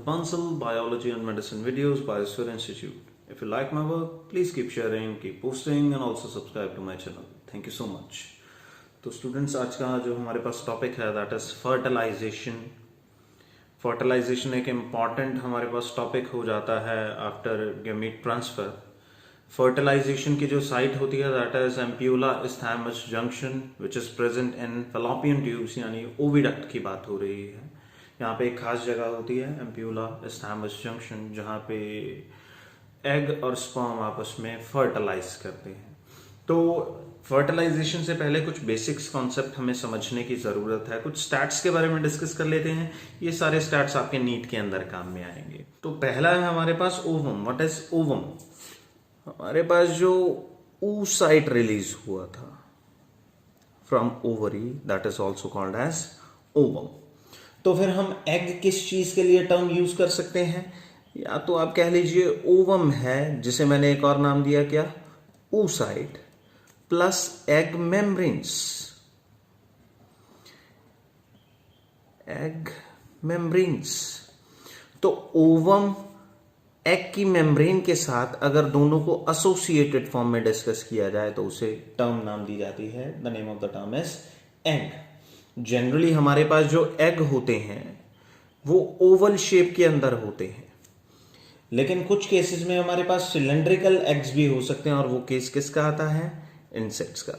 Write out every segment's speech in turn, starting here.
Rapunzel Biology and Medicine videos by Sur Institute. If you like my work, please keep sharing, keep posting and also subscribe to my channel. Thank you so much. तो students, आज का जो हमारे पास topic है that is fertilisation. Fertilisation एक important हमारे पास topic हो जाता है आफ्टर गैमीट ट्रांसफर. फर्टिलाइजेशन की जो साइट होती है that is ampulla isthmus junction which is present in fallopian tubes, यानी ओविडक्ट की बात हो रही है. यहाँ पे एक खास जगह होती है एम्प्यूला इस्थाइमस जंक्शन जहाँ पे एग और स्पर्म आपस में फर्टिलाइज करते हैं. तो फर्टिलाइजेशन से पहले कुछ बेसिक्स कॉन्सेप्ट हमें समझने की जरूरत है. कुछ स्टैट्स के बारे में डिस्कस कर लेते हैं. ये सारे स्टैट्स आपके नीट के अंदर काम में आएंगे. तो पहला है हमारे पास ओवम. What is ovum? हमारे पास जो oocyte रिलीज हुआ था from ovary, that is also called as ovum. तो फिर हम एग किस चीज के लिए टर्म यूज कर सकते हैं? या तो आप कह लीजिए ओवम है, जिसे मैंने एक और नाम दिया क्या, oocyte plus egg membranes. Egg membranes. तो ओवम एग की मेम्ब्रेन के साथ अगर दोनों को एसोसिएटेड फॉर्म में डिस्कस किया जाए तो उसे टर्म नाम दी जाती है. The name of the term is egg. Generally हमारे पास जो एग होते हैं वो ओवल शेप के अंदर होते हैं, लेकिन कुछ केसेस में हमारे पास सिलेंड्रिकल एग्स भी हो सकते हैं. और वो केस किसका आता है? इंसेक्ट्स का.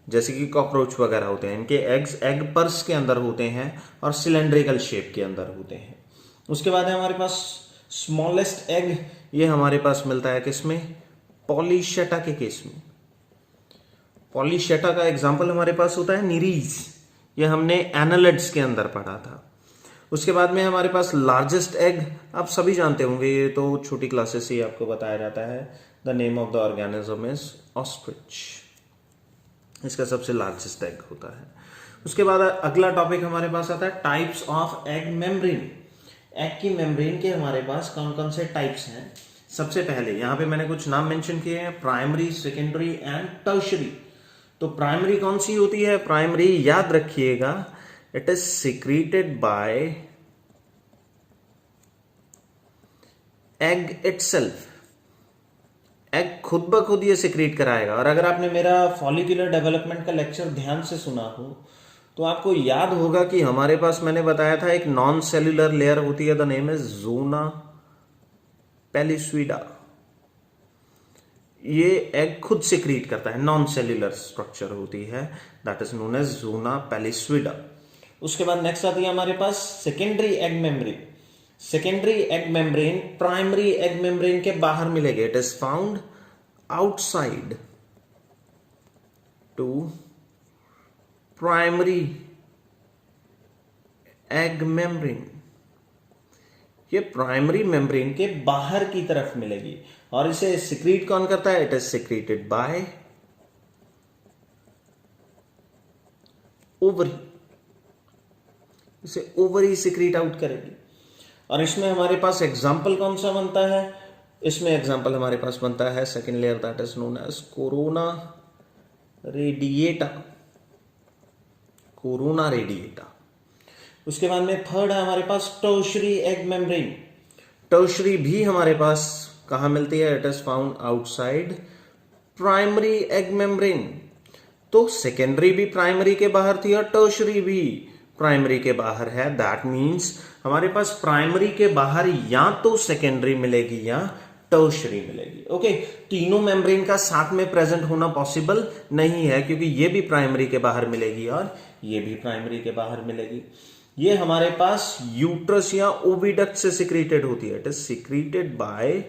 जैसे कि कॉकरोच वगैरह होते हैं, इनके एग्स एग पर्स के अंदर होते हैं और सिलेंड्रिकल शेप के अंदर होते हैं. उसके बाद है हमारे पास स्मॉलेस्ट एग. ये हमारे पास मिलता है किसमें? पॉलीशेटा के केस में. पॉलीशेटा का एग्जांपल हमारे पास होता है निरीज. ये हमने एनालिड्स के अंदर पढ़ा था. उसके बाद में हमारे पास लार्जेस्ट एग, आप सभी जानते होंगे, ये तो छोटी क्लासेस से ही आपको बताया जाता है. The name of the organism is ostrich. इसका सबसे लार्जेस्ट एग होता है. उसके बाद अगला टॉपिक हमारे पास आता है types of egg membrane. Egg की मेम्ब्रेन के हमारे पास कौन कौन से टाइप्स हैं? सबसे पहले यहां पे मैंने कुछ नाम मेंशन किए हैं, प्राइमरी, सेकेंडरी एंड टर्शरी. तो प्राइमरी कौन सी होती है? प्राइमरी याद रखिएगा, it is secreted by egg itself. Egg खुद ब खुद ये सिक्रीट कराएगा. और अगर आपने मेरा फॉलिकुलर डेवलपमेंट का लेक्चर ध्यान से सुना हो तो आपको याद होगा कि हमारे पास मैंने बताया था एक नॉन सेल्यूलर लेयर होती है, the name is zona pellucida. ये एग खुद सिक्रीट करता है, नॉन सेल्यूलर स्ट्रक्चर होती है, that is known as zona pellucida. उसके बाद नेक्स्ट आती है हमारे पास secondary egg membrane. Secondary egg membrane primary egg membrane के बाहर मिलेगी. It is found outside to primary egg membrane. ये प्राइमरी मेम्ब्रेन के बाहर की तरफ मिलेगी. और इसे सिक्रीट कौन करता है? It is secreted by ovary. इसे ओवरी सिक्रीट आउट करेगी. और इसमें हमारे पास एग्जाम्पल कौन सा बनता है? इसमें एग्जाम्पल हमारे पास बनता है second layer, that is known as corona radiata. Corona radiata. उसके बाद में थर्ड है हमारे पास टर्शरी एग मेम्ब्रेन. टर्शरी भी हमारे पास कहां मिलती है? It is found outside primary egg membrane. तो सेकेंडरी भी प्राइमरी के बाहर थी और टर्शरी भी प्राइमरी के बाहर है. दैट मीन्स हमारे पास प्राइमरी के बाहर या तो सेकेंडरी मिलेगी या टर्शरी मिलेगी. ओके, तीनों मेम्ब्रेन का साथ में प्रेजेंट होना पॉसिबल नहीं है, क्योंकि ये भी प्राइमरी के बाहर मिलेगी और ये भी प्राइमरी के बाहर मिलेगी. ये हमारे पास यूट्रस या ओविडक्ट से सिक्रीटेड होती है. It is secreted by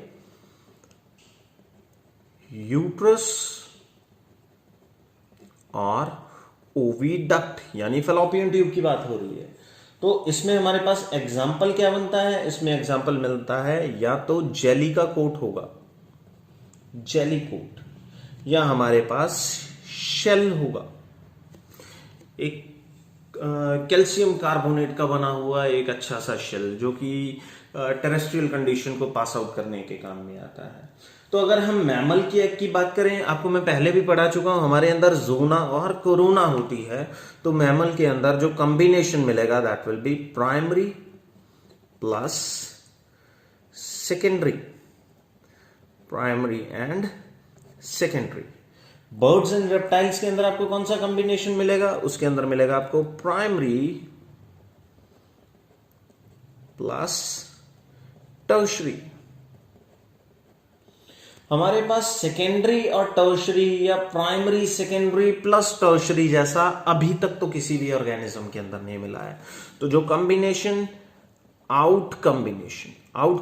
uterus और ओविडक्ट, यानी फैलोपियन ट्यूब की बात हो रही है. तो इसमें हमारे पास एग्जाम्पल क्या बनता है? इसमें एग्जाम्पल मिलता है या तो जेली का कोट होगा, जेली कोट, या हमारे पास शेल होगा, एक कैल्शियम कार्बोनेट का बना हुआ एक अच्छा सा शेल, जो कि टेरेस्ट्रियल कंडीशन को पास आउट करने के काम में आता है. तो अगर हम मैमल की एग की बात करें, आपको मैं पहले भी पढ़ा चुका हूं, हमारे अंदर जोना और कोरोना होती है. तो मैमल के अंदर जो कॉम्बिनेशन मिलेगा that will be primary plus secondary, primary and secondary. Birds and reptiles के अंदर आपको कौन सा कॉम्बिनेशन मिलेगा? उसके अंदर मिलेगा आपको प्राइमरी प्लस टर्शरी। हमारे पास सेकेंडरी और टर्शरी या प्राइमरी सेकेंडरी प्लस टर्शरी जैसा अभी तक तो किसी भी ऑर्गेनिज्म के अंदर नहीं मिला है। तो जो कॉम्बिनेशन आउट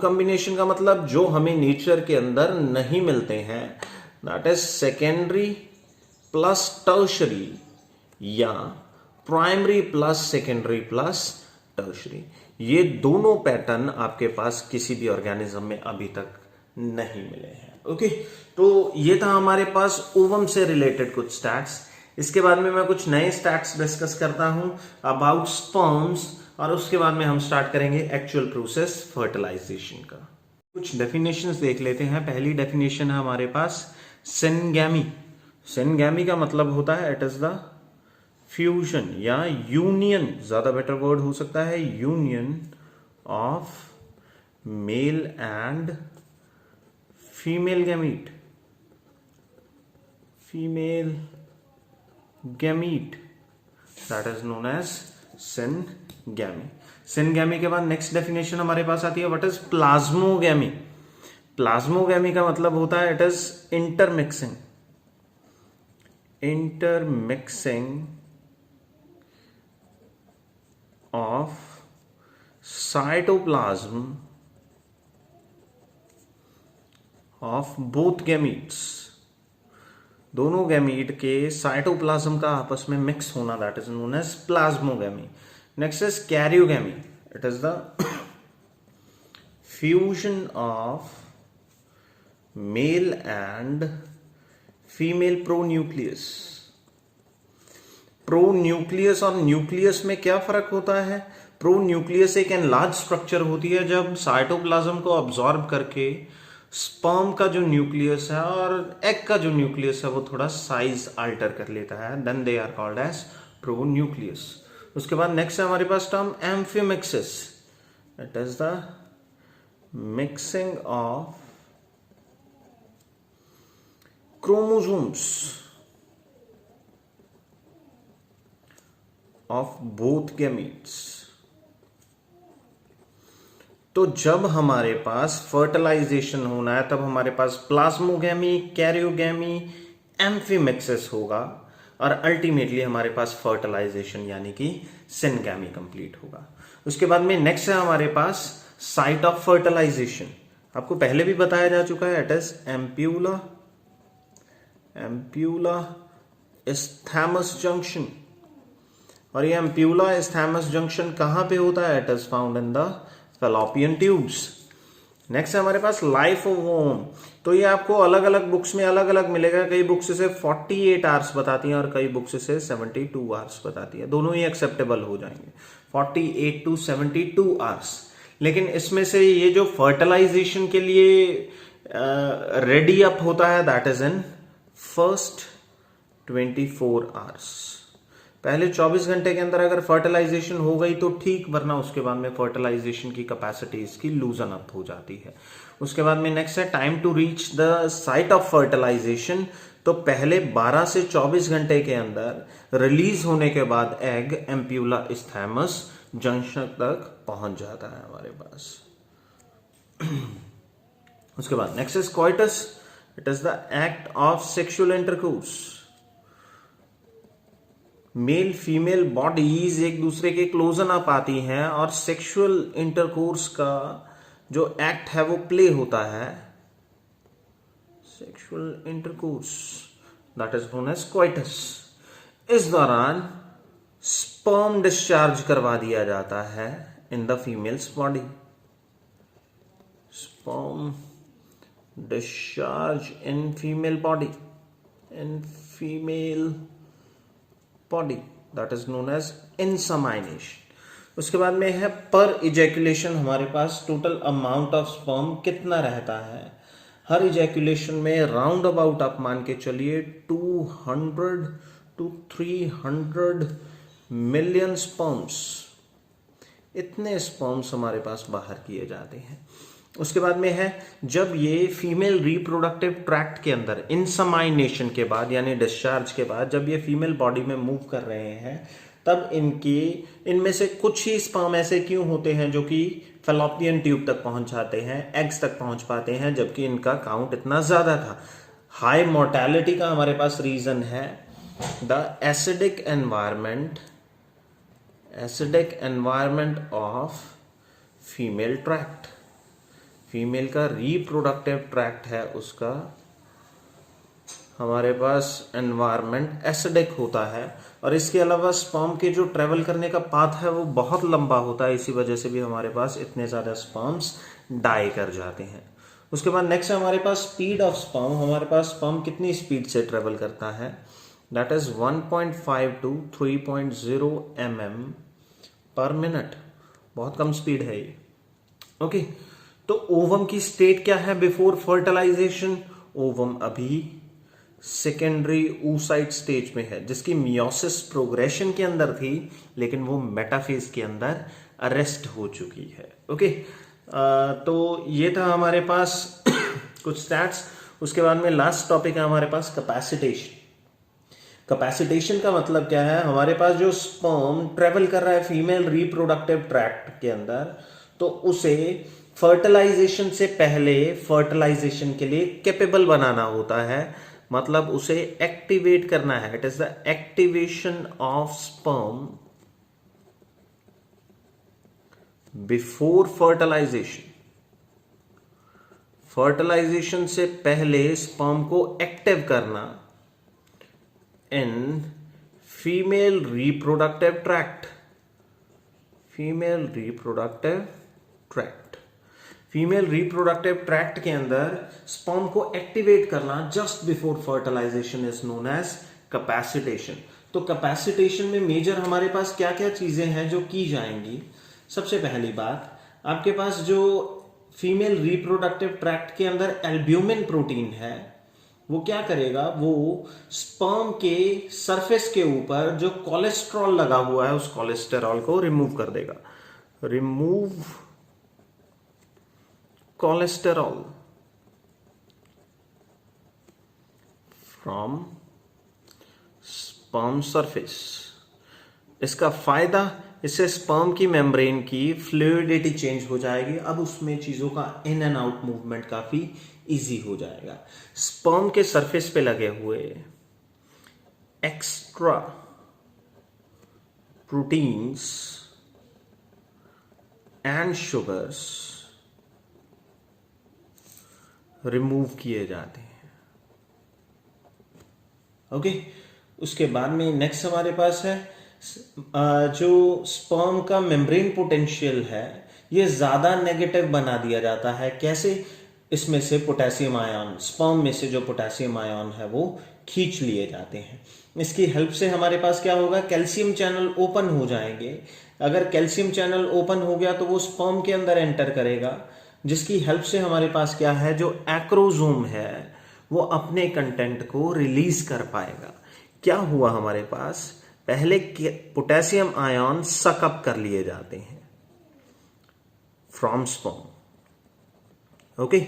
कॉम्बिनेशन का मतलब जो हमें नेचर के अंदर नहीं मिलते हैं, that is secondary plus tertiary या primary plus secondary plus tertiary. ये दोनों पैटर्न आपके पास किसी भी ऑर्गेनिज्म में अभी तक नहीं मिले हैं। ओके, तो ये था हमारे पास ओवम से रिलेटेड कुछ स्टैट्स। इसके बाद में मैं कुछ नए स्टैट्स डिस्कस करता हूं अबाउट स्पर्म्स, और उसके बाद में हम स्टार्ट करेंगे एक्चुअल प्रोसेस फर्टिलाइजेशन का। कुछ डेफिनेशंस देख लेते हैं। पहली डेफिनेशन है हमारे पास सिनगैमी। सिनगैमी का मतलब होता है इट इज द फ्यूजन या यूनियन, ज्यादा बेटर वर्ड हो सकता है, union of male and female gamete, that is known as syngamy. Syngamy के बाद नेक्स्ट डेफिनेशन हमारे पास आती है व्हाट इज प्लाज्मोगैमी। प्लाज्मोगैमी का मतलब होता है it is intermixing of cytoplasm of both gametes, दोनों गैमीट के साइटोप्लाज्म का आपस में मिक्स होना, that is known as plasmogamy. Next is karyogamy, it is the fusion of male and female pronucleus. Pronucleus और न्यूक्लियस में क्या फर्क होता है? प्रोन्यूक्लियस एक एनलार्ज स्ट्रक्चर होती है जब साइटोप्लाज्म को अब्सॉर्ब करके स्पर्म का जो न्यूक्लियस है और एग का जो न्यूक्लियस है वो थोड़ा साइज अल्टर कर लेता है, then they are called as pronucleus. उसके बाद नेक्स्ट है हमारे पास term amphimixis, it is the mixing of chromosomes of both gametes. तो जब हमारे पास फर्टिलाइजेशन होना है तब हमारे पास प्लाज्मोगैमी, कैरियोगैमी, एम्फीमिक्सिस होगा और अल्टीमेटली हमारे पास फर्टिलाइजेशन यानी कि सिनगैमी कंप्लीट होगा। उसके बाद में नेक्स्ट है हमारे पास साइट ऑफ फर्टिलाइजेशन। आपको पहले भी बताया जा चुका है, इट इज एम्प्यूला इस्थैमस जंक्शन, और ये एम्प्यूला इस्थैमस जंक्शन कहां पे होता है? It is found in the fallopian tubes. Next है हमारे पास लाइफ ऑफ वोम। तो ये आपको अलग अलग बुक्स में अलग अलग मिलेगा, कई बुक्स से 48 आवर्स बताती हैं और कई बुक्स से 72 आवर्स बताती है, दोनों ही एक्सेप्टेबल हो जाएंगे, 48 to 72 आवर्स। लेकिन इसमें से ये जो फर्टिलाइजेशन के लिए रेडी अप होता है that is in first 24 hours. पहले 24 घंटे के अंदर अगर फर्टिलाइजेशन हो गई तो ठीक, वरना उसके बाद में फर्टिलाइजेशन की कैपेसिटी इसकी लूजन अप हो जाती है। उसके बाद में नेक्स्ट है time to reach the site of fertilisation. तो पहले 12 से 24 घंटे के अंदर रिलीज होने के बाद एग एम्प्यूला इस्थैमस जंक्शन तक पहुंच जाता है हमारे पास। उसके बाद next is coitus, it is the act of sexual intercourse. Male female bodies एक दूसरे के क्लोजन अप आती हैं और सेक्सुअल इंटरकोर्स का जो एक्ट है वो प्ले होता है, sexual intercourse, that is known as coitus. इस दौरान स्पर्म डिस्चार्ज करवा दिया जाता है in the female's body, sperm discharge in female body, that is known as insemination. उसके बाद में है पर इजैकुलेशन हमारे पास टोटल अमाउंट ऑफ स्पर्म कितना रहता है। हर इजैकुलेशन में राउंड अबाउट आप मान के चलिए 200 to 300 मिलियन स्पर्म्स इतने स्पर्म्स हमारे पास बाहर किए जाते हैं। उसके बाद में है जब ये फीमेल रिप्रोडक्टिव ट्रैक्ट के अंदर इंसमाइनेशन के बाद यानी डिस्चार्ज के बाद जब ये फीमेल बॉडी में मूव कर रहे हैं, तब इनमें से कुछ ही स्पर्म ऐसे क्यों होते हैं जो कि फैलोपियन ट्यूब तक पहुंच जाते हैं, एग्स तक पहुंच पाते हैं, जबकि इनका काउंट इतना ज्यादा था। हाई मोर्टेलिटी का हमारे पास रीजन है the acidic environment of female tract. Female का रिप्रोडक्टिव ट्रैक्ट है, उसका हमारे पास एनवायरनमेंट एसिडिक होता है, और इसके अलावा स्पर्म के जो ट्रेवल करने का पाथ है वो बहुत लंबा होता है। इसी वजह से भी हमारे पास इतने ज्यादा स्पर्म्स डाई कर जाते हैं। उसके बाद नेक्स्ट है हमारे पास स्पीड ऑफ स्पर्म। हमारे पास स्पर्म कितनी स्पीड से ट्रेवल करता है, दैट इज 1.5 to 3.0 mm पर मिनट। बहुत कम स्पीड है ये। ओके, तो ओवम की स्टेट क्या है बिफोर फर्टिलाइजेशन? ओवम अभी सेकेंडरी oocyte स्टेज में है, जिसकी मियोसिस प्रोग्रेशन के अंदर थी, लेकिन वो मेटाफेज के अंदर अरेस्ट हो चुकी है। ओके, तो ये था हमारे पास कुछ स्टैट्स। उसके बाद में लास्ट टॉपिक है हमारे पास कैपेसिटेशन। कैपेसिटेशन का मतलब क्या है? हमारे पास जो स्पर्म ट्रेवल कर रहा है फीमेल रिप्रोडक्टिव ट्रैक्ट के अंदर, तो उसे फर्टिलाइजेशन से पहले फर्टिलाइजेशन के लिए कैपेबल बनाना होता है, मतलब उसे एक्टिवेट करना है। It is the activation of sperm before fertilisation. Fertilisation से पहले स्पर्म को एक्टिव करना in female reproductive tract. Female reproductive tract, female reproductive tract के अंदर स्पर्म को एक्टिवेट करना just before fertilisation is known as capacitation. तो कैपेसिटेशन में मेजर हमारे पास क्या क्या चीजें हैं जो की जाएंगी? सबसे पहली बात, आपके पास जो फीमेल रिप्रोडक्टिव ट्रैक्ट के अंदर एल्ब्यूमिन प्रोटीन है, वो क्या करेगा? वो स्पर्म के सरफेस के ऊपर जो कोलेस्ट्रॉल लगा हुआ है उस कोलेस्टेरॉल को रिमूव कर देगा। Remove cholesterol from sperm surface. इसका फायदा, इससे स्पर्म की मेम्ब्रेन की फ्लूइडिटी चेंज हो जाएगी। अब उसमें चीजों का इन एंड आउट मूवमेंट काफी इजी हो जाएगा। स्पर्म के सरफेस पे लगे हुए extra proteins and sugars remove किए जाते हैं। ओके, उसके बाद में नेक्स्ट हमारे पास है जो स्पर्म का मेम्ब्रेन पोटेंशियल है, ये ज्यादा नेगेटिव बना दिया जाता है। कैसे? इसमें से पोटेशियम आयन, स्पर्म में से जो पोटेशियम आयन है वो खींच लिए जाते हैं। इसकी हेल्प से हमारे पास क्या होगा? कैल्शियम चैनल ओपन हो जाएंगे। अगर कैल्शियम चैनल ओपन हो गया तो वो स्पर्म के अंदर एंटर करेगा, जिसकी हेल्प से हमारे पास क्या है? जो एक्रोसोम है वो अपने कंटेंट को रिलीज कर पाएगा। क्या हुआ हमारे पास? पहले पोटेशियम आयन सकअप कर लिए जाते हैं फ्रॉम स्पर्म। ओके,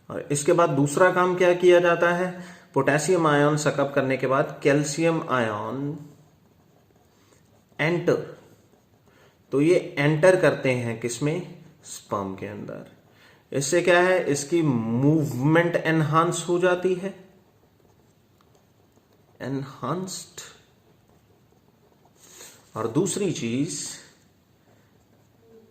और इसके बाद दूसरा काम क्या किया जाता है? पोटेशियम आयन सकअप करने के बाद कैल्शियम आयन एंटर, तो ये एंटर करते हैं किसमें? स्पर्म के अंदर। इससे क्या है? इसकी मूवमेंट एनहांस हो जाती है, एनहांस्ड। और दूसरी चीज,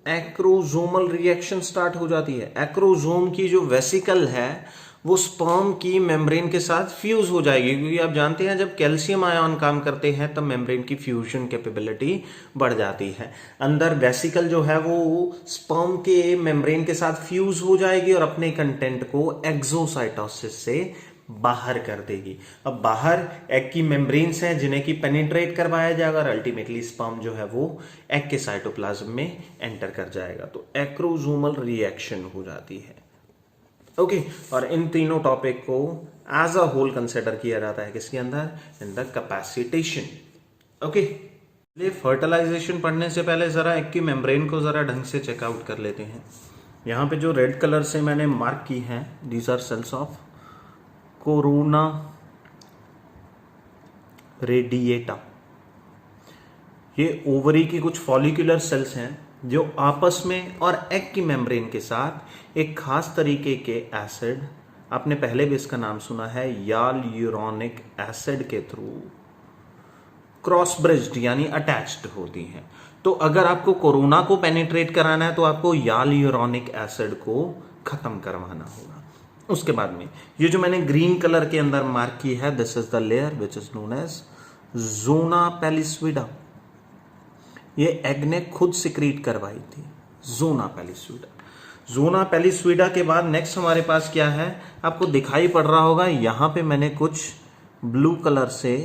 एक्रोसोमल रिएक्शन स्टार्ट हो जाती है। एक्रोसोम की जो वेसिकल है वो स्पर्म की मेम्ब्रेन के साथ फ्यूज हो जाएगी, क्योंकि आप जानते हैं जब कैल्शियम आयन काम करते हैं तब मेम्ब्रेन की फ्यूजन कैपेबिलिटी बढ़ जाती है। अंदर वेसिकल जो है वो स्पर्म के मेम्ब्रेन के साथ फ्यूज हो जाएगी और अपने कंटेंट को एक्सोसाइटोसिस से बाहर कर देगी। अब बाहर एग की मेम्ब्रेन्स हैं जिन्हें की पेनिट्रेट करवाया जाएगा और अल्टीमेटली स्पर्म जो है वो एग के साइटोप्लाज्म में एंटर कर जाएगा। तो एक्रोसोमल रिएक्शन हो जाती है। ओके, और इन तीनों टॉपिक को एज अ होल कंसिडर किया जाता है किसके अंदर? In the capacitation. ओके, ये फर्टिलाइजेशन पढ़ने से पहले ज़रा एग की मेम्ब्रेन को ज़रा ढंग से चेकआउट कर लेते हैं। यहाँ पे जो रेड कलर से मैंने मार्क की हैं, these are cells of corona radiata. ये ओवरी की कुछ फॉलिकुलर सेल्स हैं जो आपस में और एग की मेम्ब्रेन के साथ एक खास तरीके के एसिड, आपने पहले भी इसका नाम सुना है, यालुरोनिक एसिड के थ्रू क्रॉस ब्रिज्ड यानी अटैच्ड होती हैं। तो अगर आपको कोरोना को पेनिट्रेट कराना है तो आपको यालुरोनिक एसिड को खत्म करवाना होगा। उसके बाद में ये जो मैंने ग्रीन कलर के अंदर मार्क की है, this is the layer which is known as zona pellucida. ये एग ने खुद सिक्रीट करवाई थी, जोना पेलिस्विडा। जोना पेलिस्विडा के बाद नेक्स्ट हमारे पास क्या है, आपको दिखाई पड़ रहा होगा, यहां पे मैंने कुछ ब्लू कलर से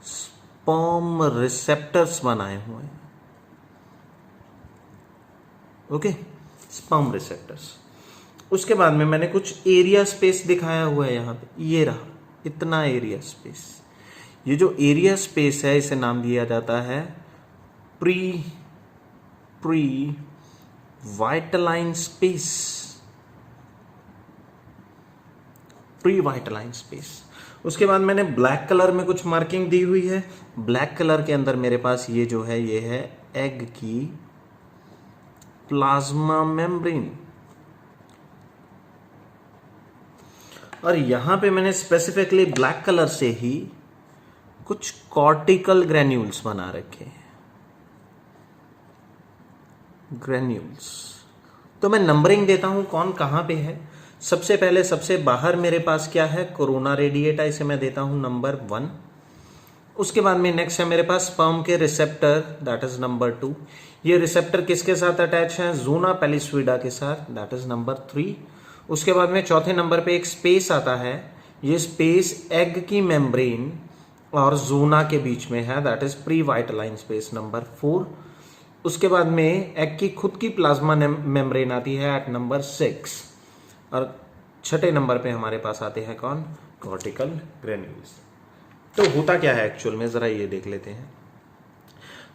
स्पर्म रिसेप्टर्स बनाए हुए हैं। Okay, sperm receptors. उसके बाद में मैंने कुछ एरिया स्पेस दिखाया हुआ है यहां पे, ये रहा इतना एरिया स्पेस। ये जो एरिया स्पेस है इसे नाम दिया जाता है pre vitelline space. Pre vitelline space. उसके बाद मैंने ब्लैक कलर में कुछ मार्किंग दी हुई है। ब्लैक कलर के अंदर मेरे पास ये जो है, ये है एग की प्लाज्मा मेम्ब्रेन। और यहां पे मैंने स्पेसिफिकली ब्लैक कलर से ही कुछ कॉर्टिकल ग्रेन्यूल्स बना रखे हैं, ग्रेन्यूल्स। तो मैं नंबरिंग देता हूं कौन कहां पे है। सबसे पहले सबसे बाहर मेरे पास क्या है, कोरोना रेडिएटा, इसे मैं देता हूं नंबर 1। उसके बाद में नेक्स्ट है मेरे पास स्पर्म के रिसेप्टर, दैट इज नंबर 2। ये रिसेप्टर किसके साथ अटैच है, जोना पेलिस्विडा के साथ, दैट इज नंबर 3। उसके बाद में चौथे नंबर पे एक स्पेस आता है, ये स्पेस एग की मेम्ब्रेन और जोना के बीच में है, that is pre vitelline space number 4। उसके बाद में एग की खुद की प्लाज्मा मेम्ब्रेन आती है एट नंबर 6। और छठे नंबर पे हमारे पास आते हैं कौन, कॉर्टिकल ग्रेन्यूल्स। तो होता क्या है एक्चुअल में, जरा ये देख लेते हैं।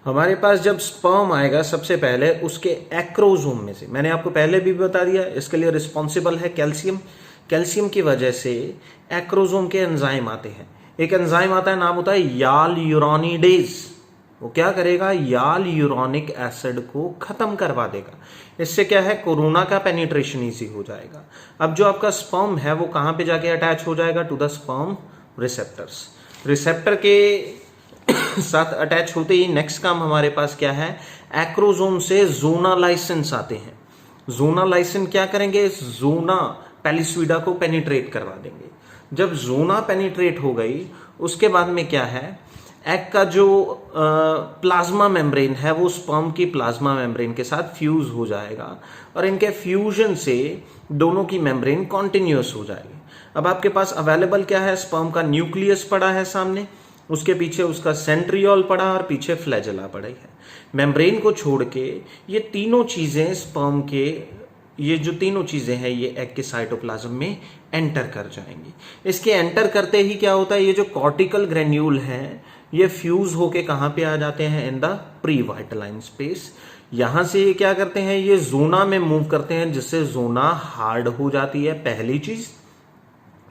हमारे पास जब स्पर्म आएगा सबसे पहले उसके एक्रोसोम में से, मैंने आपको पहले भी बता दिया, इसके लिए रिस्पॉन्सिबल है कैल्शियम। कैल्शियम की वजह से एक्रोसोम के एंजाइम आते हैं। एक एंजाइम आता है, नाम होता है यालुरोनिडेज। वो क्या करेगा, यालुरोनिक एसिड को खत्म करवा देगा। इससे क्या है, कोरोना का पेनिट्रेशन इजी हो जाएगा। अब जो आपका स्पर्म है वो कहां पे जाके अटैच हो जाएगा, to the sperm receptors. Receptor के साथ अटैच होते ही नेक्स्ट काम हमारे पास क्या है, एक्रोसोम से जोना लाइसेंस आते हैं। जोना लाइसेंस क्या करेंगे, जोना पेलिस्विडा को पेनिट्रेट करवा देंगे। जब जोना पेनिट्रेट हो गई उसके बाद में क्या है, एग का जो प्लाज्मा मेम्ब्रेन है वो स्पर्म की प्लाज्मा मेम्ब्रेन के साथ फ्यूज हो जाएगा और इनके फ्यूजन से दोनों की मेम्ब्रेन कॉन्टिन्यूअस हो जाएगी। अब आपके पास अवेलेबल क्या है, स्पर्म का न्यूक्लियस पड़ा है सामने, उसके पीछे उसका सेंट्रियोल पड़ा और पीछे फ्लैजेला पड़ा है। मेम्ब्रेन को छोड़ के ये तीनों चीजें स्पर्म के, ये जो तीनों चीजें हैं ये एग के साइटोप्लाज्म में एंटर कर जाएंगी। इसके एंटर करते ही क्या होता है, ये जो कॉर्टिकल ग्रेन्यूल है ये फ्यूज होके कहां पे आ जाते हैं, in the pre vitelline space. यहां से ये क्या करते हैं, ये जोना में मूव करते हैं जिससे जोना हार्ड हो जाती है, पहली चीज।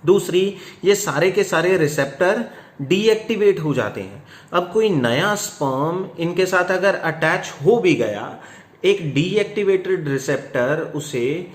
दूसरी, ये सारे के सारे रिसेप्टर डीएक्टिवेट हो जाते हैं। अब कोई नया स्पर्म इनके साथ अगर अटैच हो भी गया, एक डीएक्टिवेटेड रिसेप्टर उसे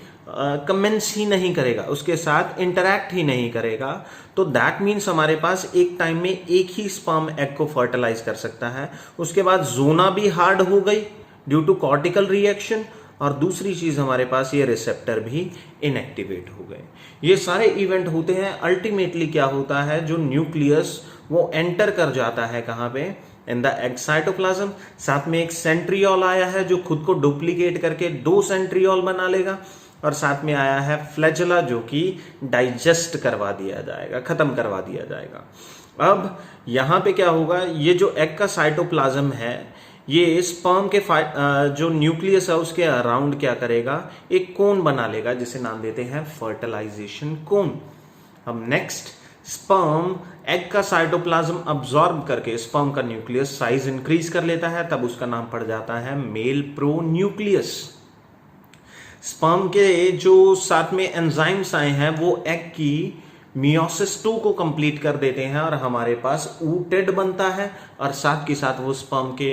कमेंस ही नहीं करेगा, उसके साथ इंटरैक्ट ही नहीं करेगा। तो दैट मीन्स हमारे पास एक टाइम में एक ही स्पर्म एग को फर्टिलाइज कर सकता है। उसके बाद जोना भी हार्ड हो गई ड्यू टू कॉर्टिकल रिएक्शन, और दूसरी चीज हमारे पास ये रिसेप्टर भी इनएक्टिवेट हो गए। ये सारे इवेंट होते हैं। अल्टीमेटली क्या होता है, जो न्यूक्लियस वो एंटर कर जाता है कहां पे, इन द एग साइटोप्लाज्म। साथ में एक सेंट्रियोल आया है जो खुद को डुप्लीकेट करके 2 सेंट्रियोल बना लेगा, और साथ में आया है फ्लैजेला जो कि डाइजेस्ट करवा दिया जाएगा, खत्म करवा दिया जाएगा। अब यहां पे क्या होगा, ये जो एग का साइटोप्लाज्म है ये स्पर्म के जो न्यूक्लियस है उसके अराउंड क्या करेगा, एक कोन बना लेगा जिसे नाम देते हैं फर्टिलाइजेशन कोन। हम नेक्स्ट स्पर्म एग का साइटोप्लाज्म अब्सॉर्ब करके स्पर्म का न्यूक्लियस साइज इंक्रीज कर लेता है, तब उसका नाम पड़ जाता है मेल प्रोन्यूक्लियस। स्पर्म के जो साथ में एंजाइम्स आए हैं वो एग की मियोसिस 2 को कंप्लीट कर देते हैं और हमारे पास ऊटेड बनता है, और साथ के साथ वो स्पर्म के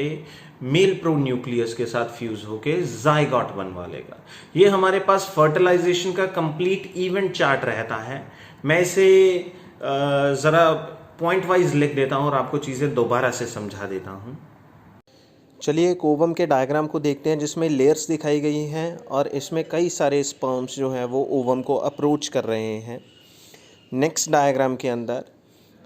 मेल प्रोन्यूक्लियस के साथ फ्यूज होके जाइगोट बनवा लेगा। ये हमारे पास फर्टिलाइजेशन का कंप्लीट इवेंट चार्ट रहता है। मैं इसे जरा पॉइंट वाइज लिख देता हूं और आपको चीजें दोबारा से समझा देता हूं। चलिए एक ओवम के डायग्राम को देखते हैं जिसमें लेयर्स दिखाई गई हैं और इसमें कई सारे स्पर्म्स जो हैं वो ओवम को अप्रोच कर रहे हैं। नेक्स्ट डायग्राम के अंदर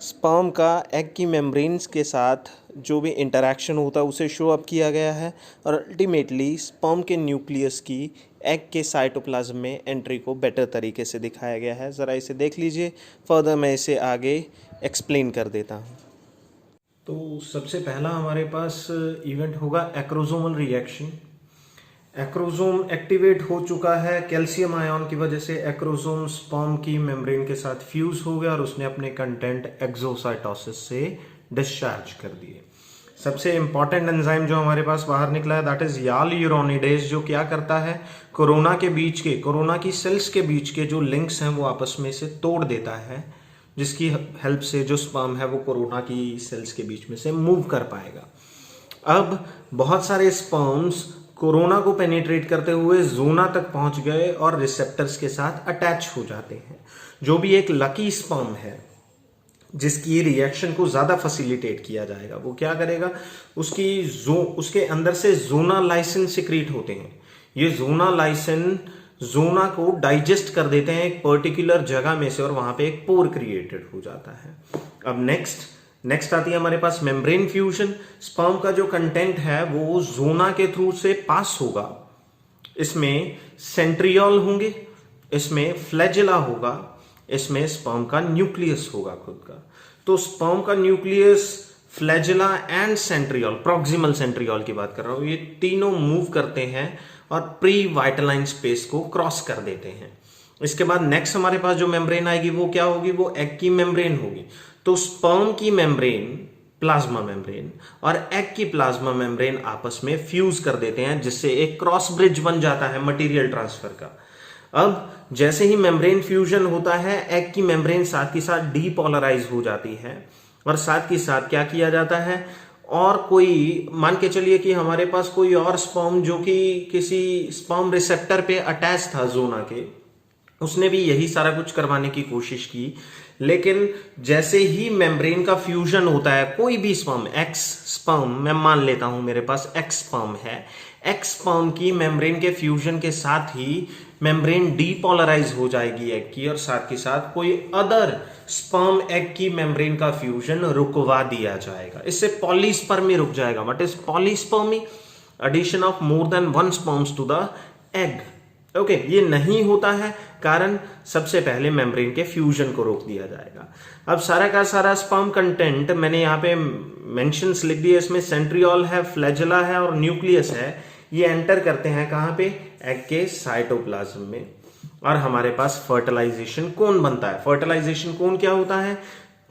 स्पर्म का एग की मेम्ब्रेन्स के साथ जो भी इंटरेक्शन होता है उसे शो अप किया गया है, और अल्टीमेटली स्पर्म के न्यूक्लियस की एग के साइटोप्लाज्म में एंट्री को बेटर तरीके से दिखाया गया है। ज़रा इसे देख लीजिए, फर्दर मैं इसे आगे एक्सप्लेन कर देता हूँ। तो सबसे पहला हमारे पास इवेंट होगा एक्रोसोमल रिएक्शन। एक्रोसोम एक्टिवेट हो चुका है, कैल्शियम आयन की वजह से एक्रोसोम स्पर्म की मेम्ब्रेन के साथ फ्यूज हो गया और उसने अपने कंटेंट एक्सोसाइटोसिस से डिस्चार्ज कर दिए। सबसे इंपॉर्टेंट एंजाइम जो हमारे पास बाहर निकला है दैट इज यालुरोनिडेज, जो क्या करता है कोरोना की सेल्स के बीच के जो लिंक्स हैं वो आपस में से तोड़ देता है, जिसकी हेल्प से जो स्पर्म है वो कोरोना की सेल्स के बीच में से मूव कर पाएगा। अब बहुत सारे स्पर्म्स कोरोना को पेनिट्रेट करते हुए जोना तक पहुंच गए और रिसेप्टर्स के साथ अटैच हो जाते हैं। जो भी एक लकी स्पर्म है जिसकी रिएक्शन को ज्यादा फैसिलिटेट किया जाएगा वो क्या करेगा, उसके अंदर से जोना लाइसिन सिक्रीट होते हैं। ये जोना लाइसिन जोना को डाइजेस्ट कर देते हैं एक पर्टिकुलर जगह में से और वहां पे एक पोर क्रिएटेड हो जाता है। अब नेक्स्ट आती है हमारे पास मेम्ब्रेन फ्यूजन। स्पर्म का जो कंटेंट है वो जोना के थ्रू से पास होगा। इसमें सेंट्रियोल होंगे, इसमें फ्लैजेला होगा, इसमें स्पर्म का न्यूक्लियस होगा खुद का। तो स्पर्म का nucleus, flagella and centriole, proximal centriole की बात कर रहा हूं, ये तीनों मूव करते हैं और प्री वाइटलाइन स्पेस को क्रॉस कर देते हैं। इसके बाद नेक्स्ट हमारे पास जो मेम्ब्रेन आएगी वो क्या होगी, वो एग की मेम्ब्रेन होगी। तो स्पर्म की मेम्ब्रेन, प्लाज्मा मेम्ब्रेन, और एग की प्लाज्मा मेम्ब्रेन आपस में फ्यूज कर देते हैं, जिससे एक क्रॉस ब्रिज बन जाता है मटेरियल ट्रांसफर का। अब जैसे ही मेम्ब्रेन फ्यूजन होता है, एग की मेम्ब्रेन साथ के साथ डीपोलराइज हो जाती है और साथ के साथ क्या किया जाता है, और कोई मान के चलिए कि हमारे पास कोई और स्पर्म जो कि किसी स्पर्म रिसेप्टर पे अटैच था जोना के, उसने भी यही सारा कुछ करवाने की कोशिश की। लेकिन जैसे ही मेम्ब्रेन का फ्यूजन होता है, कोई भी स्पर्म, एक्स स्पर्म मैं मान लेता हूं मेरे पास एक्स स्पर्म है, एक्स स्पर्म की मेम्ब्रेन के फ्यूजन के साथ ही मेम्ब्रेन डीपोलराइज हो जाएगी एग की, और साथ के साथ कोई अदर स्पर्म एग की मेम्ब्रेन का फ्यूजन रुकवा दिया जाएगा। इससे पॉलीस्पर्मी रुक जाएगा। What is polyspermy? Addition of more than one sperms to the egg. Okay, ये नहीं होता है, कारण सबसे पहले मेम्ब्रेन के फ्यूजन को रोक दिया जाएगा। अब सारा का सारा स्पर्म कंटेंट मैंने यहाँ पे मेंशंस लिख दिए, इसमें सेंट्रियोल है, फ्लैजेला है और न्यूक्लियस है। ये एंटर करते हैं कहां पे, एग के साइटोप्लाज्म में, और हमारे पास फर्टिलाइजेशन कोन बनता है। फर्टिलाइजेशन कोन क्या होता है,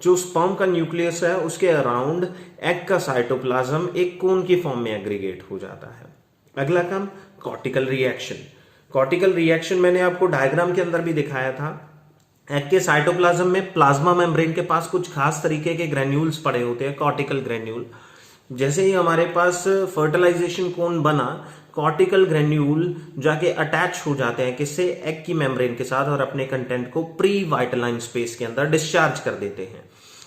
जो स्पर्म का न्यूक्लियस है उसके अराउंड एग का साइटोप्लाज्म एक कोन की फॉर्म में एग्रीगेट हो जाता है। अगला काम कॉर्टिकल रिएक्शन। कॉर्टिकल रिएक्शन मैंने आपको डायग्राम के अंदर भी दिखाया था। एग के साइटोप्लाज्म में प्लाज्मा मेम्ब्रेन के पास कुछ खास तरीके के ग्रेन्यूल्स पड़े होते हैं, कॉर्टिकल ग्रेन्यूल। जैसे ही हमारे पास फर्टिलाइजेशन कोन बना, कॉर्टिकल ग्रेन्यूल जाके अटैच हो जाते हैं किससे, एग की मेम्ब्रेन के साथ, और अपने कंटेंट को प्री वाइटलाइन स्पेस के अंदर डिस्चार्ज कर देते हैं।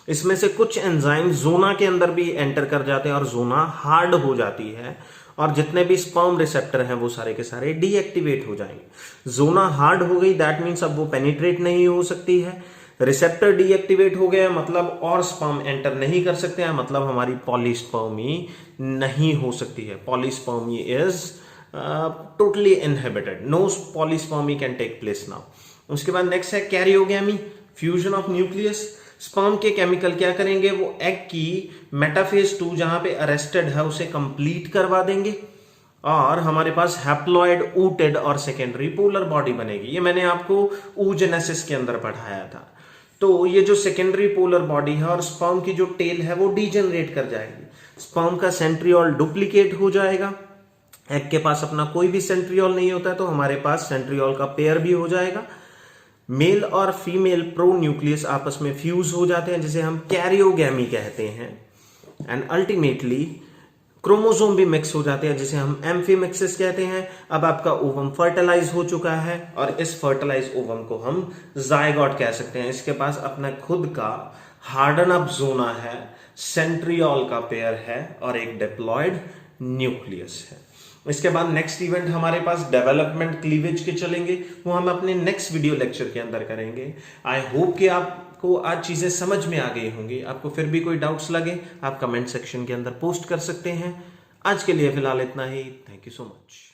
इसमें से कुछ एंजाइम जोना के अंदर भी एंटर कर जाते हैं और जोना हार्ड हो जाती है, और जितने भी स्पर्म रिसेप्टर हैं वो सारे के सारे डीएक्टिवेट हो जाएंगे। जोना हार्ड हो गई, दैट मीन्स अब वो पेनिट्रेट नहीं हो सकती है। रिसेप्टर डीएक्टिवेट हो गया मतलब और स्पर्म एंटर नहीं कर सकते हैं, मतलब हमारी पॉलीस्पर्मी नहीं हो सकती है। Polyspermy is totally inhibited, no polyspermy can take place now. उसके बाद नेक्स्ट है karyogamy, fusion of nucleus. Sperm के केमिकल क्या करेंगे, वो एग की मेटाफेज 2 जहां पे अरेस्टेड है उसे कंप्लीट करवा देंगे, और हमारे पास हैप्लॉइड, ऊटेड और सेकेंडरी पोलर बॉडी बनेगी। ये मैंने आपको oogenesis के अंदर पढ़ाया था। तो ये जो सेकेंडरी पोलर बॉडी है और स्पर्म की जो टेल है वो डीजनरेट कर जाएगी। स्पर्म का सेंट्रियोल डुप्लीकेट हो जाएगा। एग के पास अपना कोई भी सेंट्रियोल नहीं होता है तो हमारे पास सेंट्रियोल का पेयर भी हो जाएगा। मेल और फीमेल प्रो न्यूक्लियस आपस में फ्यूज हो जाते हैं जिसे हम कैरियोगैमी कहते हैं। एंड अल्टीमेटली क्रोमोसोम भी मिक्स हो जाते हैं जिसे हम एम्फीमिक्सिस कहते हैं। अब आपका ओवम फर्टिलाइज हो चुका है और इस फर्टिलाइज ओवम को हम जायगोट कह सकते हैं। इसके पास अपना खुद का हार्डन अप जोना है, सेंट्रियोल का पेयर है और एक डिप्लॉयड न्यूक्लियस है। इसके बाद नेक्स्ट इवेंट हमारे पास डेवलपमेंट क्लीवेज के चलेंगे, वो हम अपने नेक्स्ट वीडियो लेक्चर के अंदर करेंगे। आई होप कि आपको आज चीजें समझ में आ गई होंगी। आपको फिर भी कोई डाउट्स लगे आप कमेंट सेक्शन के अंदर पोस्ट कर सकते हैं। आज के लिए फिलहाल इतना ही। Thank you so much.